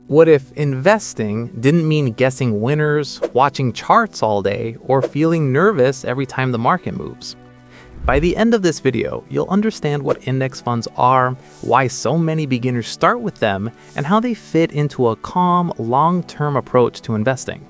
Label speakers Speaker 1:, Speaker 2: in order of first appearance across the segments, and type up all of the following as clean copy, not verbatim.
Speaker 1: What if investing didn't mean guessing winners, watching charts all day, or feeling nervous every time the market moves? By the end of this video, you'll understand what index funds are, why so many beginners start with them, and how they fit into a calm, long-term approach to investing.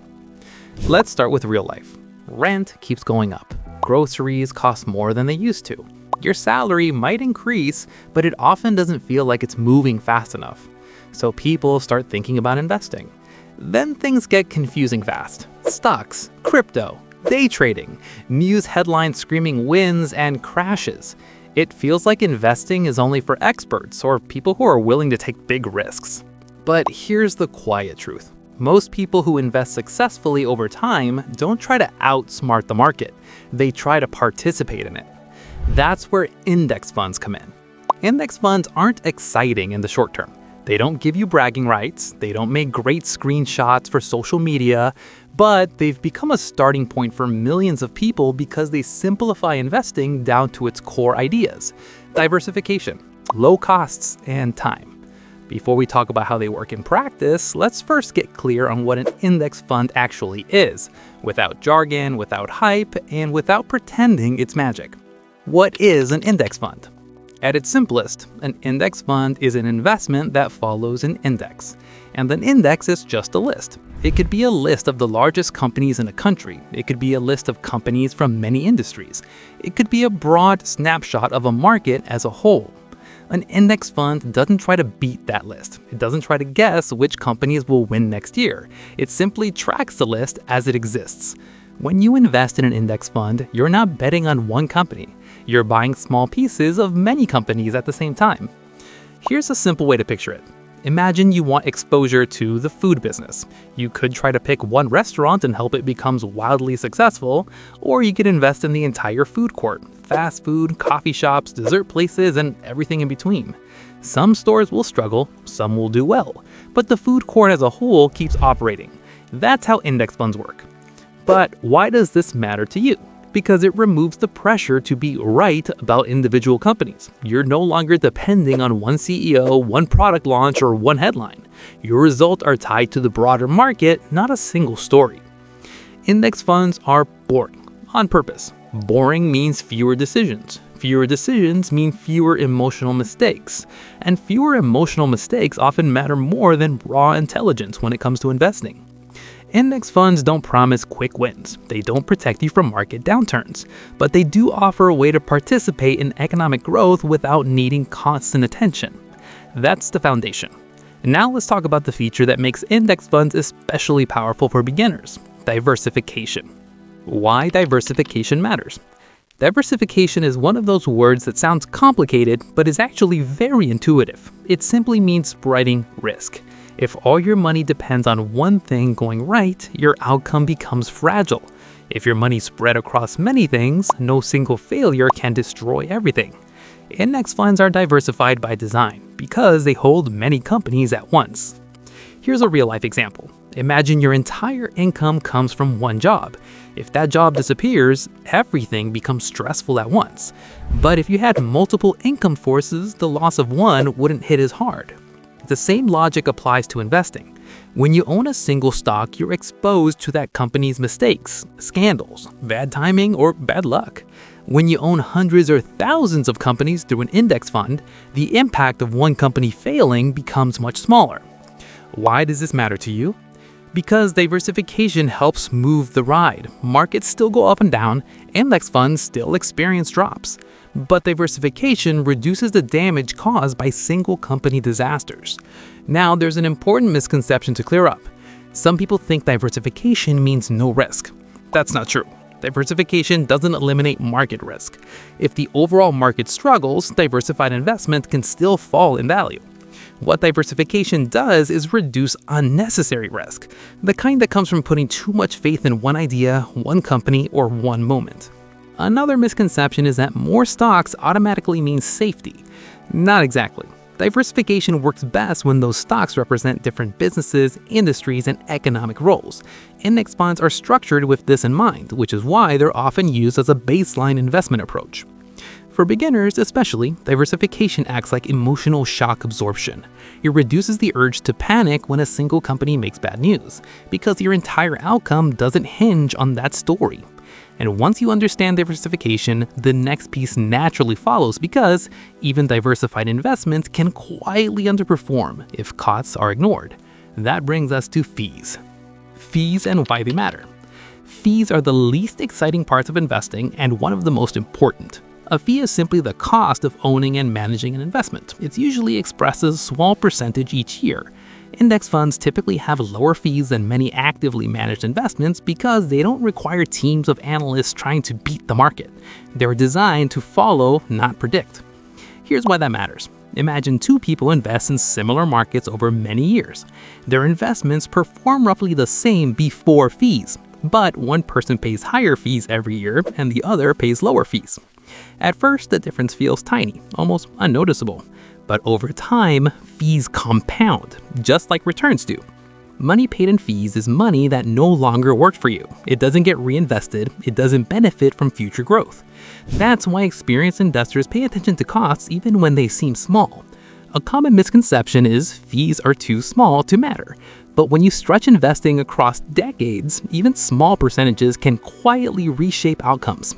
Speaker 1: Let's start with real life. Rent keeps going up. Groceries cost more than they used to. Your salary might increase, but it often doesn't feel like it's moving fast enough. So people start thinking about investing. Then things get confusing fast. Stocks, crypto, day trading, news headlines screaming wins and crashes. It feels like investing is only for experts or people who are willing to take big risks. But here's the quiet truth. Most people who invest successfully over time don't try to outsmart the market. They try to participate in it. That's where index funds come in. Index funds aren't exciting in the short term. They don't give you bragging rights, they don't make great screenshots for social media, but they've become a starting point for millions of people because they simplify investing down to its core ideas: diversification, low costs, and time. Before we talk about how they work in practice, let's first get clear on what an index fund actually is, without jargon, without hype, and without pretending it's magic. What is an index fund? At its simplest, an index fund is an investment that follows an index. And an index is just a list. It could be a list of the largest companies in a country. It could be a list of companies from many industries. It could be a broad snapshot of a market as a whole. An index fund doesn't try to beat that list. It doesn't try to guess which companies will win next year. It simply tracks the list as it exists. When you invest in an index fund, you're not betting on one company. You're buying small pieces of many companies at the same time. Here's a simple way to picture it. Imagine you want exposure to the food business. You could try to pick one restaurant and help it becomes wildly successful, or you could invest in the entire food court, fast food, coffee shops, dessert places, and everything in between. Some stores will struggle, some will do well, but the food court as a whole keeps operating. That's how index funds work. But why does this matter to you? Because it removes the pressure to be right about individual companies. You're no longer depending on one CEO, one product launch, or one headline. Your results are tied to the broader market, not a single story. Index funds are boring, on purpose. Boring means fewer decisions. Fewer decisions mean fewer emotional mistakes. And fewer emotional mistakes often matter more than raw intelligence when it comes to investing. Index funds don't promise quick wins. They don't protect you from market downturns, but they do offer a way to participate in economic growth without needing constant attention. That's the foundation. And now let's talk about the feature that makes index funds especially powerful for beginners: diversification. Why diversification matters. Diversification is one of those words that sounds complicated, but is actually very intuitive. It simply means spreading risk. If all your money depends on one thing going right, your outcome becomes fragile. If your money's spread across many things, no single failure can destroy everything. Index funds are diversified by design because they hold many companies at once. Here's a real-life example. Imagine your entire income comes from one job. If that job disappears, everything becomes stressful at once. But if you had multiple income sources, the loss of one wouldn't hit as hard. The same logic applies to investing. When you own a single stock, you're exposed to that company's mistakes, scandals, bad timing, or bad luck. When you own hundreds or thousands of companies through an index fund, the impact of one company failing becomes much smaller. Why does this matter to you? Because diversification helps move the ride. Markets still go up and down, index funds still experience drops. But diversification reduces the damage caused by single company disasters. Now, there's an important misconception to clear up. Some people think diversification means no risk. That's not true. Diversification doesn't eliminate market risk. If the overall market struggles, diversified investment can still fall in value. What diversification does is reduce unnecessary risk, the kind that comes from putting too much faith in one idea, one company, or one moment. Another misconception is that more stocks automatically means safety. Not exactly. Diversification works best when those stocks represent different businesses, industries, and economic roles. Index funds are structured with this in mind, which is why they're often used as a baseline investment approach. For beginners especially, diversification acts like emotional shock absorption. It reduces the urge to panic when a single company makes bad news, because your entire outcome doesn't hinge on that story. And once you understand diversification, the next piece naturally follows, because even diversified investments can quietly underperform if costs are ignored. That brings us to fees. Fees and why they matter. Fees are the least exciting parts of investing and one of the most important. A fee is simply the cost of owning and managing an investment. It's usually expressed as a small percentage each year. Index funds typically have lower fees than many actively managed investments because they don't require teams of analysts trying to beat the market. They're designed to follow, not predict. Here's why that matters. Imagine two people invest in similar markets over many years. Their investments perform roughly the same before fees, but one person pays higher fees every year and the other pays lower fees. At first, the difference feels tiny, almost unnoticeable. But over time, fees compound, just like returns do. Money paid in fees is money that no longer worked for you. It doesn't get reinvested, it doesn't benefit from future growth. That's why experienced investors pay attention to costs even when they seem small. A common misconception is fees are too small to matter. But when you stretch investing across decades, even small percentages can quietly reshape outcomes.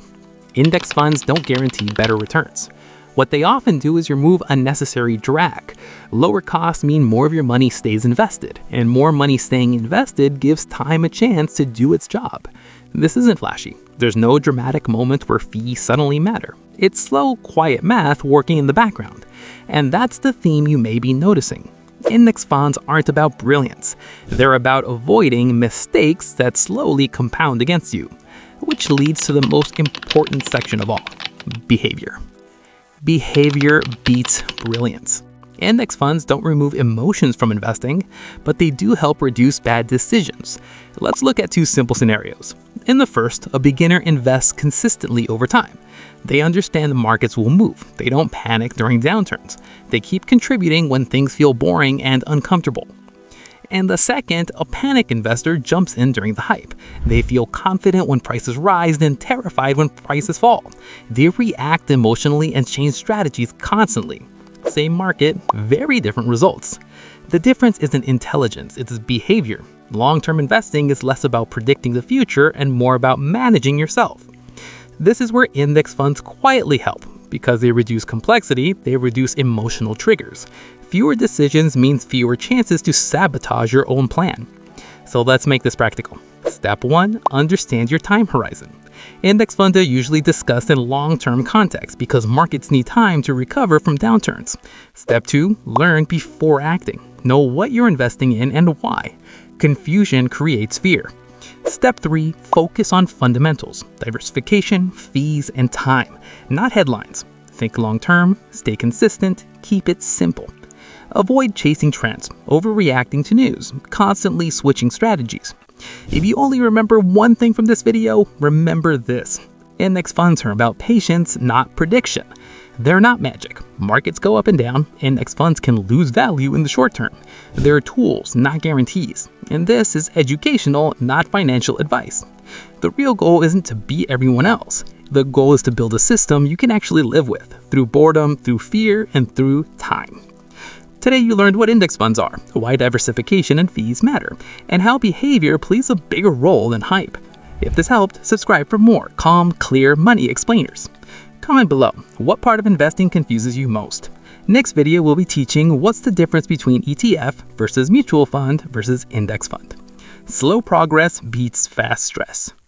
Speaker 1: Index funds don't guarantee better returns. What they often do is remove unnecessary drag. Lower costs mean more of your money stays invested, and more money staying invested gives time a chance to do its job. This isn't flashy. There's no dramatic moment where fees suddenly matter. It's slow, quiet math working in the background. And that's the theme you may be noticing. Index funds aren't about brilliance. They're about avoiding mistakes that slowly compound against you. Which leads to the most important section of all, behavior. Behavior beats brilliance. Index funds don't remove emotions from investing, but they do help reduce bad decisions. Let's look at two simple scenarios. In the first, a beginner invests consistently over time. They understand the markets will move. They don't panic during downturns. They keep contributing when things feel boring and uncomfortable. And the second, a panic investor jumps in during the hype. They feel confident when prices rise and terrified when prices fall. They react emotionally and change strategies constantly. Same market, very different results. The difference isn't intelligence, it's behavior. Long-term investing is less about predicting the future and more about managing yourself. This is where index funds quietly help. Because they reduce complexity, they reduce emotional triggers. Fewer decisions means fewer chances to sabotage your own plan. So let's make this practical. Step 1, understand your time horizon. Index funds are usually discussed in long-term context because markets need time to recover from downturns. Step 2, learn before acting. Know what you're investing in and why. Confusion creates fear. Step 3, focus on fundamentals, diversification, fees, and time, not headlines. Think long-term, stay consistent, keep it simple. Avoid chasing trends, overreacting to news, constantly switching strategies. If you only remember one thing from this video, remember this. Index funds are about patience, not prediction. They're not magic. Markets go up and down. Index funds can lose value in the short term. They're tools, not guarantees. And this is educational, not financial advice. The real goal isn't to beat everyone else. The goal is to build a system you can actually live with, through boredom, through fear, and through time. Today you learned what index funds are, why diversification and fees matter, and how behavior plays a bigger role than hype. If this helped, subscribe for more calm, clear money explainers. Comment below, what part of investing confuses you most? Next video we'll be teaching what's the difference between ETF versus mutual fund versus index fund. Slow progress beats fast stress.